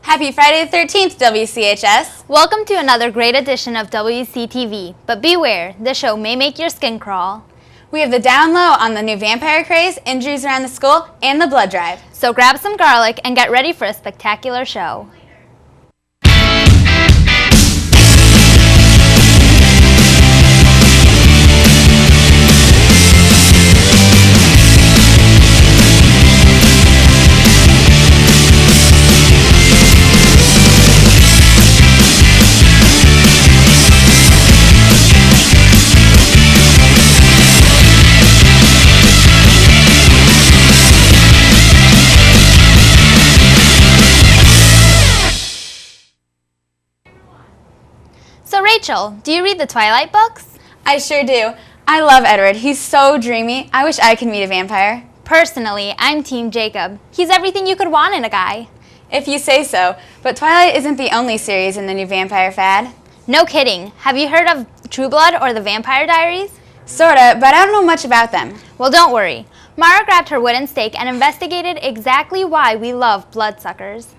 Happy Friday the 13th, WCHS. Welcome to another great edition of Wctv, but beware, the show may make your skin crawl. We have the down low on the new vampire craze, injuries around the school, and the blood drive. So grab some garlic and get ready for a spectacular show. So Rachel, do you read the Twilight books? I sure do. I love Edward. He's so dreamy. I wish I could meet a vampire. Personally, I'm Team Jacob. He's everything you could want in a guy. If you say so. But Twilight isn't the only series in the new vampire fad. No kidding. Have you heard of True Blood or the Vampire Diaries? Sorta, but I don't know much about them. Well, don't worry. Mara grabbed her wooden stake and investigated exactly why we love bloodsuckers.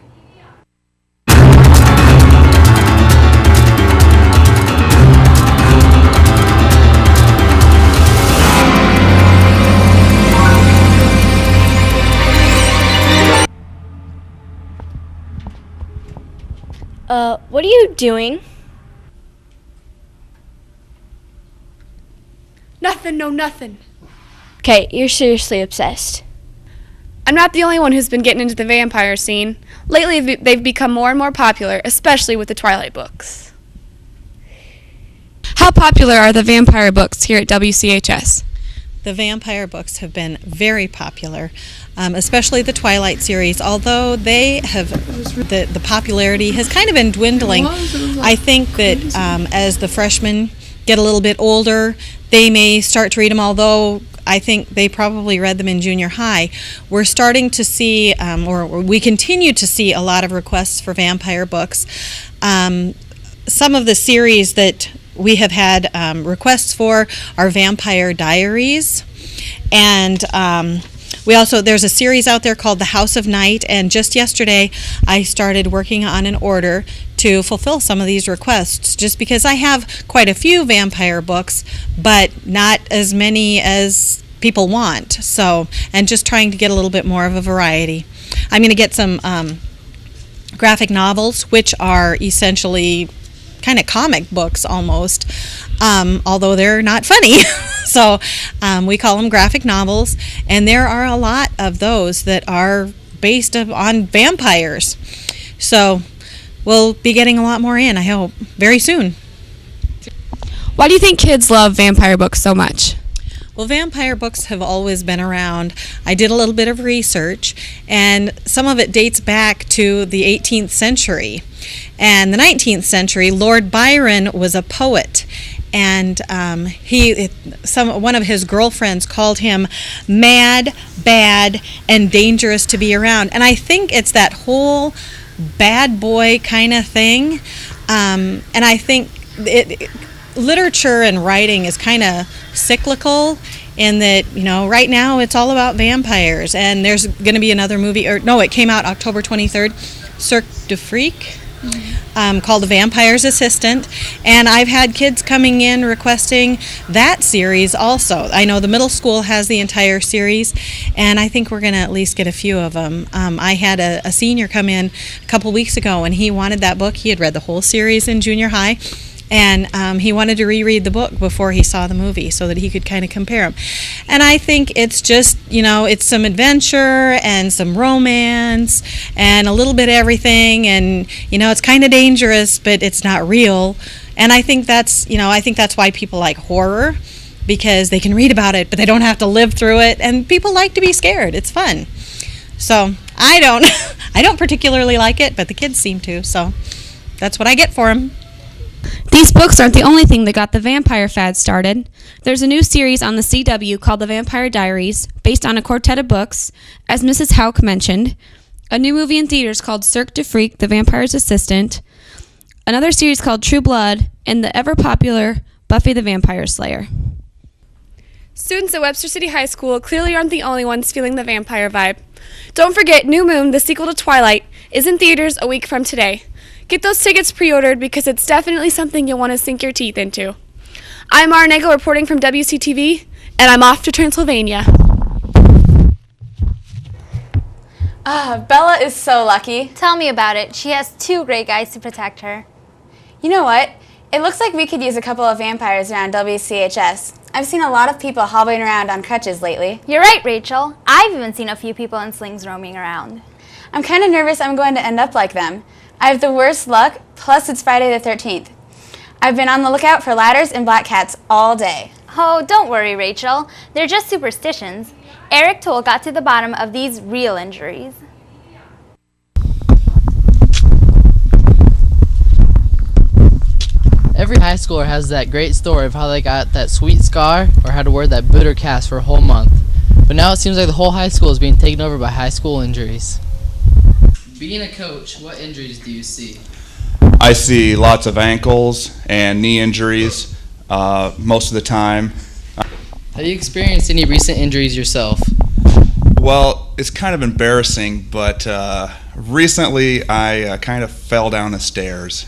What are you doing? Nothing. Okay, you're seriously obsessed. I'm not the only one who's been getting into the vampire scene. Lately, they've become more and more popular, especially with the Twilight books. How popular are the vampire books here at WCHS? The vampire books have been very popular, especially the Twilight series, although they have the popularity has kind of been dwindling. I think that as the freshmen get a little bit older, they may start to read them, although I think they probably read them in junior high. We're starting to see, or we continue to see, a lot of requests for vampire books. Some of the series that we have had requests for are Vampire Diaries, and there's a series out there called The House of Night, and just yesterday I started working on an order to fulfill some of these requests, just because I have quite a few vampire books, but not as many as people want, and just trying to get a little bit more of a variety. I'm going to get some graphic novels, which are essentially kind of comic books almost, although they're not funny. So we call them graphic novels, and there are a lot of those that are based on vampires. So we'll be getting a lot more in, I hope, very soon. Why do you think kids love vampire books so much? Well, vampire books have always been around. I did a little bit of research, and some of it dates back to the 18th century. And the 19th century, Lord Byron was a poet, and one of his girlfriends called him mad, bad, and dangerous to be around. And I think it's that whole bad boy kind of thing. And I think literature and writing is kind of cyclical in that, right now it's all about vampires, and there's going to be another movie, it came out October 23rd, Cirque du Freak, called The Vampire's Assistant, and I've had kids coming in requesting that series also. I know the middle school has the entire series, and I think we're going to at least get a few of them. I had a senior come in a couple weeks ago, and he wanted that book. He had read the whole series in junior high, and he wanted to reread the book before he saw the movie so that he could kind of compare them. And I think it's just, it's some adventure and some romance and a little bit of everything, and, it's kind of dangerous, but it's not real. And I think that's why people like horror, because they can read about it, but they don't have to live through it, and people like to be scared. It's fun. So I don't particularly like it, but the kids seem to, so that's what I get for them. These books aren't the only thing that got the vampire fad started. There's a new series on the CW called The Vampire Diaries, based on a quartet of books, as Mrs. Hauk mentioned. A new movie in theaters called Cirque du Freak, The Vampire's Assistant. Another series called True Blood, and the ever-popular Buffy the Vampire Slayer. Students at Webster City High School clearly aren't the only ones feeling the vampire vibe. Don't forget New Moon, the sequel to Twilight, is in theaters a week from today. Get those tickets pre-ordered because it's definitely something you'll want to sink your teeth into. I'm Mara Nagel reporting from Wctv, and I'm off to Transylvania. Bella is so lucky. Tell me about it. She has 2 great guys to protect her. You know what? It looks like we could use a couple of vampires around WCHS. I've seen a lot of people hobbling around on crutches lately. You're right, Rachel. I've even seen a few people in slings roaming around. I'm kind of nervous I'm going to end up like them. I have the worst luck, plus it's Friday the 13th. I've been on the lookout for ladders and black cats all day. Oh, don't worry, Rachel. They're just superstitions. Eric Toll got to the bottom of these real injuries. Every high schooler has that great story of how they got that sweet scar or how to wear that bitter cast for a whole month. But now it seems like the whole high school is being taken over by high school injuries. Being a coach, what injuries do you see? I see lots of ankles and knee injuries most of the time. Have you experienced any recent injuries yourself? Well, it's kind of embarrassing, but recently I kind of fell down the stairs.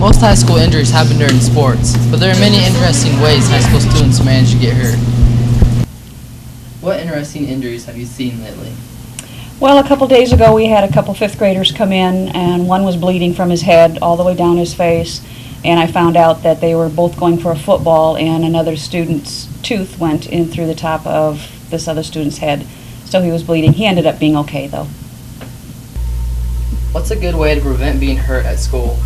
Most high school injuries happen during sports, but there are many interesting ways high school students manage to get hurt. What interesting injuries have you seen lately? Well, a couple days ago we had a couple 5th graders come in, and one was bleeding from his head all the way down his face, and I found out that they were both going for a football and another student's tooth went in through the top of this other student's head, so he was bleeding. He ended up being okay though. What's a good way to prevent being hurt at school?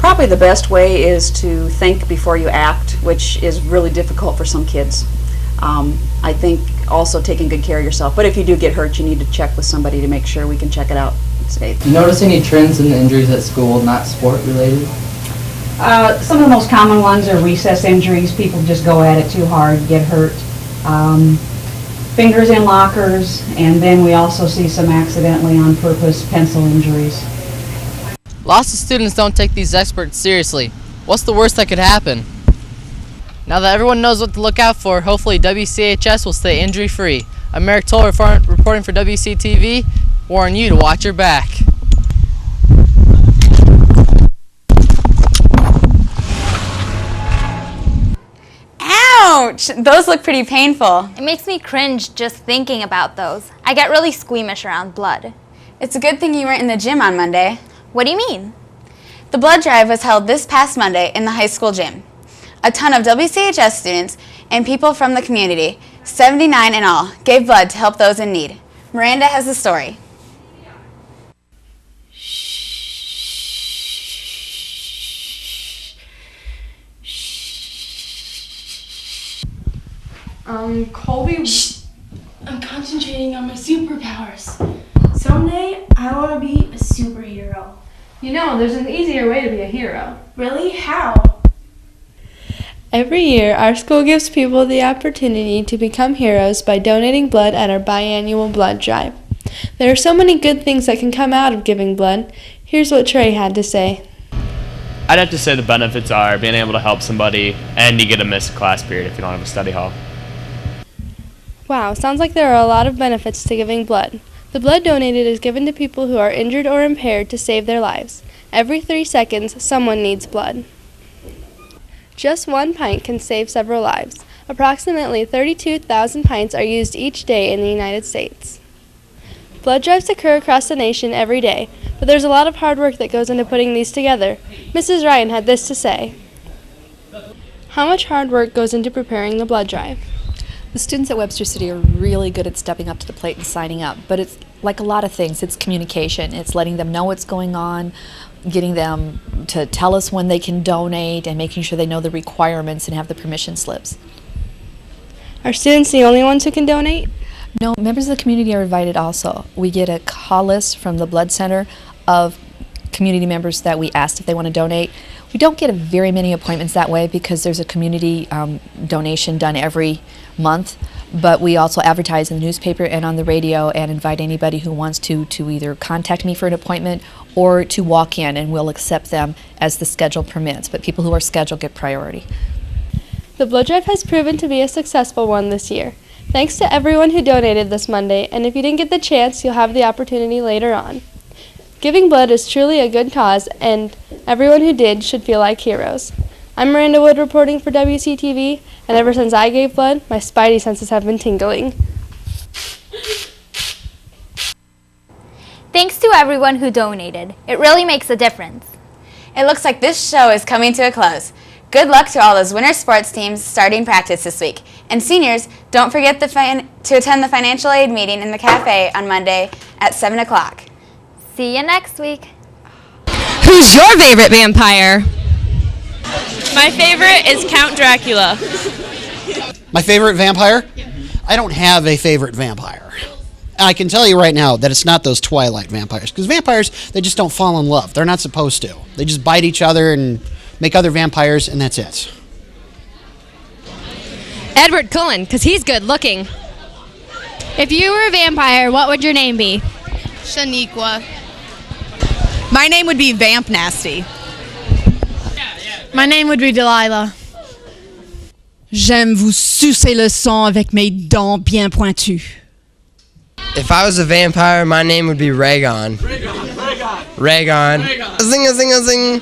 Probably the best way is to think before you act, which is really difficult for some kids. I think also taking good care of yourself, but if you do get hurt, you need to check with somebody to make sure we can check it out. Do you notice any trends in the injuries at school, not sport related? Some of the most common ones are recess injuries. People just go at it too hard, get hurt. Fingers in lockers, and then we also see some accidentally on purpose pencil injuries. Lots of students don't take these experts seriously. What's the worst that could happen? Now that everyone knows what to look out for, hopefully WCHS will stay injury-free. I'm Eric Toll reporting for WCTV, warning you to watch your back. Ouch! Those look pretty painful. It makes me cringe just thinking about those. I get really squeamish around blood. It's a good thing you weren't in the gym on Monday. What do you mean? The blood drive was held this past Monday in the high school gym. A ton of WCHS students and people from the community, 79 in all, gave blood to help those in need. Miranda has the story. Colby, I'm concentrating on my superpowers. Someday, I want to be a superhero. you know there's an easier way to be a hero. Really? How? Every year, our school gives people the opportunity to become heroes by donating blood at our biannual blood drive. There are so many good things that can come out of giving blood. Here's what Trey had to say. I'd have to say the benefits are being able to help somebody, and you get to miss a class period if you don't have a study hall. Wow, sounds like there are a lot of benefits to giving blood. The blood donated is given to people who are injured or impaired to save their lives. Every 3 seconds, someone needs blood. Just 1 pint can save several lives. Approximately 32,000 pints are used each day in the United States. Blood drives occur across the nation every day, but there's a lot of hard work that goes into putting these together. Mrs. Ryan had this to say. How much hard work goes into preparing the blood drive? The students at Webster City are really good at stepping up to the plate and signing up, but it's like a lot of things. It's communication. It's letting them know what's going on, getting them to tell us when they can donate, and making sure they know the requirements and have the permission slips. Are students the only ones who can donate? No, members of the community are invited also. We get a call list from the blood center of community members that we asked if they want to donate. We don't get very many appointments that way because there's a community donation done every month, but we also advertise in the newspaper and on the radio and invite anybody who wants to either contact me for an appointment or to walk in, and we'll accept them as the schedule permits, but people who are scheduled get priority. The blood drive has proven to be a successful one this year. Thanks to everyone who donated this Monday, and if you didn't get the chance, you'll have the opportunity later on. Giving blood is truly a good cause, and everyone who did should feel like heroes. I'm Miranda Wood reporting for WCTV, and ever since I gave blood, my spidey senses have been tingling. Thanks to everyone who donated. It really makes a difference. It looks like this show is coming to a close. Good luck to all those winter sports teams starting practice this week. And seniors, don't forget to attend the financial aid meeting in the cafe on Monday at 7 o'clock. See you next week. Who's your favorite vampire? My favorite is Count Dracula. My favorite vampire? I don't have a favorite vampire. I can tell you right now that it's not those Twilight vampires. Because vampires, they just don't fall in love. They're not supposed to. They just bite each other and make other vampires, and that's it. Edward Cullen, because he's good looking. If you were a vampire, what would your name be? Shaniqua. My name would be Vamp Nasty. My name would be Delilah. J'aime vous sucer le sang avec mes dents bien pointues. If I was a vampire, my name would be Rhaegon. Rhaegon. Zing a zing a zing.